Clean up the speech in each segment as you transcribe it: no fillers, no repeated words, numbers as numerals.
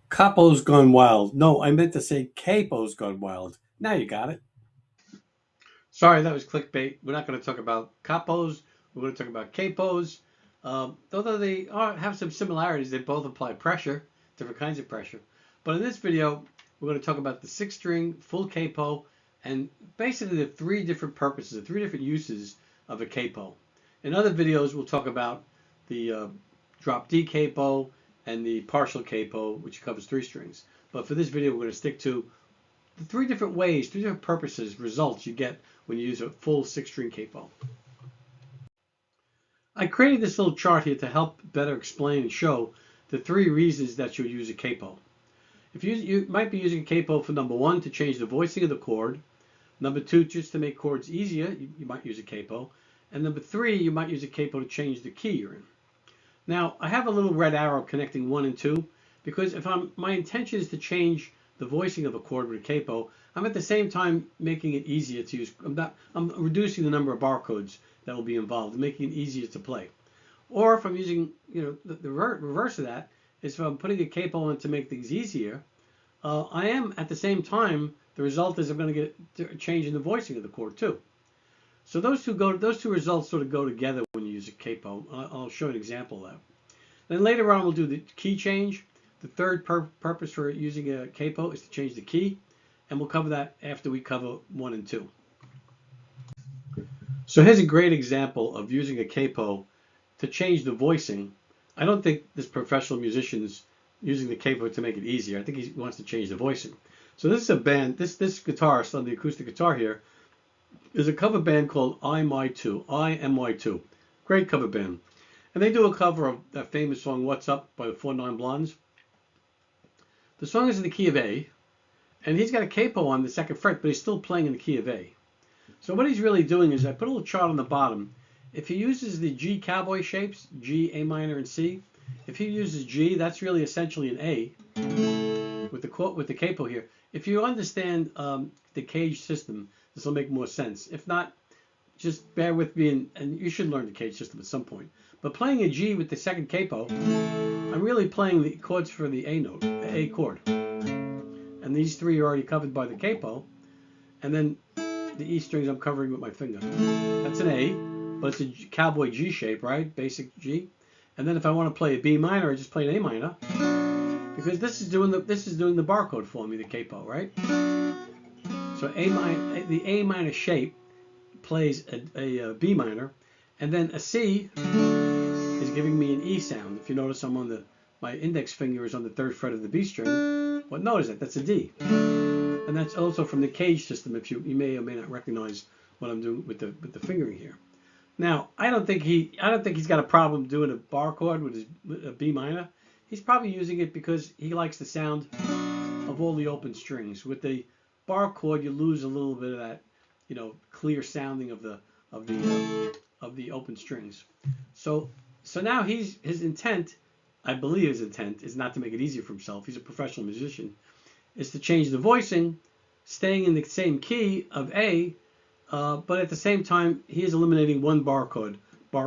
Capos Gone Wild. No, I meant to say Capos Gone Wild. Now you got it. Sorry, that was clickbait. We're not going to talk about capos. We're going to talk about capos. Although have some similarities, they both apply pressure, different kinds of pressure. But in this video, we're going to talk about the six-string full capo and basically the three different purposes, the three different uses of a capo. In other videos, we'll talk about the drop D capo and the partial capo, which covers three strings. But for this video, we're going to stick to the three different ways, three different purposes, results you get when you use a full six-string capo. I created this little chart here to help better explain and show the three reasons that you'll use a capo. If you might be using a capo for number one, to change the voicing of the chord. Number two, just to make chords easier, you might use a capo. And number three, you might use a capo to change the key you're in. Now, I have a little red arrow connecting one and two because if my intention is to change the voicing of a chord with a capo, I'm at the same time making it easier to use. I'm reducing the number of barcodes that will be involved, making it easier to play. Or if I'm using, the reverse of that is if I'm putting a capo in to make things easier, I am at the same time, the result is I'm going to get a change in the voicing of the chord too. So those two results sort of go together when you use a capo. I'll show an example of that. Then later on we'll do the key change. The third purpose for using a capo is to change the key, and we'll cover that after we cover one and two. So here's a great example of using a capo to change the voicing. I don't think this professional musician is using the capo to make it easier. I think he wants to change the voicing. So this is a band, this guitarist on the acoustic guitar here is a cover band called IMY2. Great cover band. And they do a cover of that famous song, What's Up by the 49 Blondes. The song is in the key of A, and he's got a capo on the second fret, but he's still playing in the key of A. So what he's really doing is I put a little chart on the bottom. If he uses the G cowboy shapes, G, A minor, and C, if he uses G, that's really essentially an A with the capo here. If you understand the cage system, this will make more sense. If not, just bear with me, and you should learn the cage system at some point. But playing a G with the second capo, I'm really playing the chords for the A note, the A chord. And these three are already covered by the capo. And then the E strings I'm covering with my finger. That's an A, but it's a cowboy G shape, right? Basic G. And then if I want to play a B minor, I just play an A minor. Because this is doing the barcode for me, the capo, right? So the A minor shape plays a B minor, and then a C is giving me an E sound. If you notice, my index finger is on the third fret of the B string. What note is that? That's a D. And that's also from the cage system. If you may or may not recognize what I'm doing with the fingering here. Now, I don't think he's got a problem doing a bar chord with a B minor. He's probably using it because he likes the sound of all the open strings. With the bar chord, you lose a little bit of that, clear sounding of the open strings. So now his intent, I believe his intent is not to make it easier for himself. He's a professional musician. Is to change the voicing, staying in the same key of A, but at the same time he is eliminating one chord. I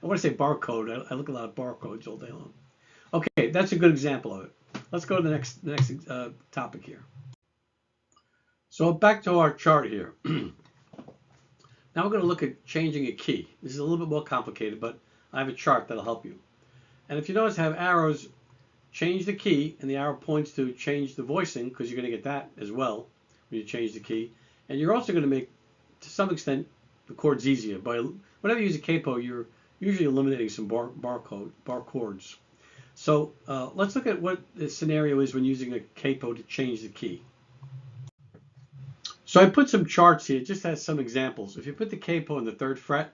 want to say barcode. I look at a lot of barcodes all day long. Okay, that's a good example of it. Let's go to the next topic here. So back to our chart here. Now we're going to look at changing a key. This is a little bit more complicated, but I have a chart that'll help you. And if you notice, I have arrows, change the key, and the arrow points to change the voicing, because you're going to get that as well when you change the key. And you're also going to make, to some extent, the chords easier. Whenever you use a capo, you're usually eliminating some bar chords. So let's look at what the scenario is when using a capo to change the key. So I put some charts here, just as some examples. If you put the capo on the third fret,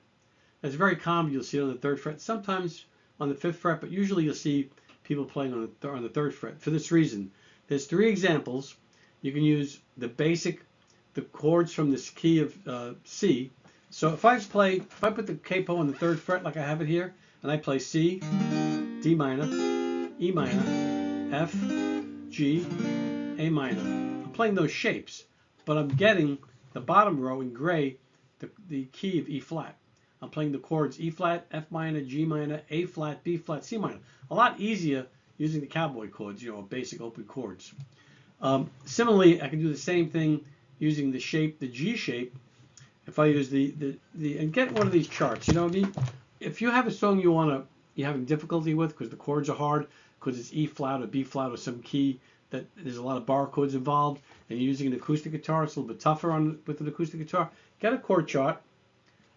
that's very common. You'll see it on the third fret, sometimes on the fifth fret, but usually you'll see people playing on the third fret. For this reason, there's three examples. You can use the chords from this key of C. So if I put the capo on the third fret like I have it here, and I play C, D minor, E minor, F, G, A minor. I'm playing those shapes, but I'm getting the bottom row in gray, the key of E flat. I'm playing the chords E flat, F minor, G minor, A flat, B flat, C minor. A lot easier using the cowboy chords, basic open chords. Similarly, I can do the same thing using the shape, the G shape. If I use and get one of these charts, you know what I mean? If you have a song you're having difficulty with because the chords are hard, because it's E flat or B flat or some key that there's a lot of bar chords involved, and you're using an acoustic guitar, it's a little bit tougher with an acoustic guitar. Get a chord chart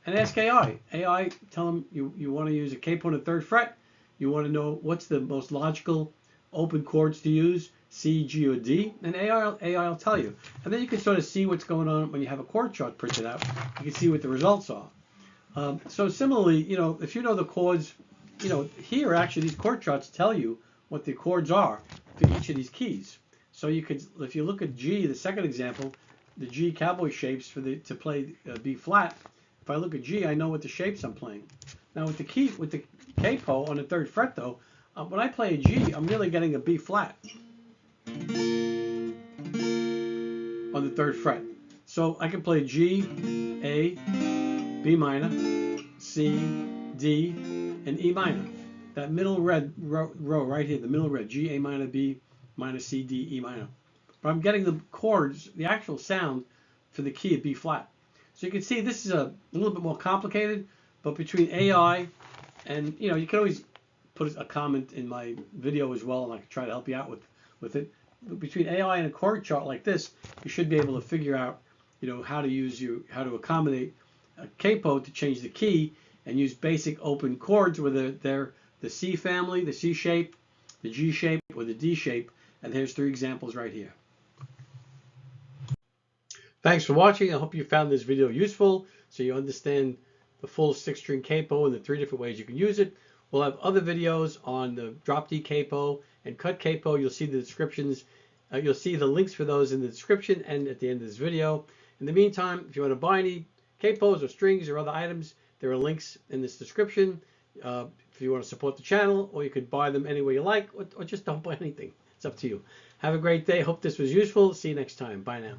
and ask AI. AI, tell them you want to use a capo on the 3rd fret. You want to know what's the most logical open chords to use, C, G, or D, and AI will tell you. And then you can sort of see what's going on when you have a chord chart printed out. You can see what the results are. So similarly, if you know the chords, here actually these chord charts tell you what the chords are for each of these keys. So you could, if you look at G, the second example, the G cowboy shapes to play B flat. If I look at G, I know what the shapes I'm playing. Now with the capo on the 3rd fret though, when I play a G, I'm really getting a B flat on the 3rd fret. So I can play G, A, B minor, C, D, and E minor. That middle red row right here, the middle red, G, A minor, B minor, C, D, E minor. But I'm getting the chords, the actual sound for the key of B flat. So you can see this is a little bit more complicated, but between AI and, you can always put a comment in my video as well, and I can try to help you out with it. But between AI and a chord chart like this, you should be able to figure out, how to accommodate a capo to change the key and use basic open chords, whether they're the C family, the C shape, the G shape, or the D shape. And here's 3 examples right here. Thanks for watching. I hope you found this video useful so you understand the full 6-string capo and the 3 different ways you can use it. We'll have other videos on the drop D capo and cut capo. You'll see the descriptions. You'll see the links for those in the description and at the end of this video. In the meantime, if you want to buy any capos or strings or other items, there are links in this description if you want to support the channel, or you could buy them any way you like, or just don't buy anything. It's up to you. Have a great day. Hope this was useful. See you next time. Bye now.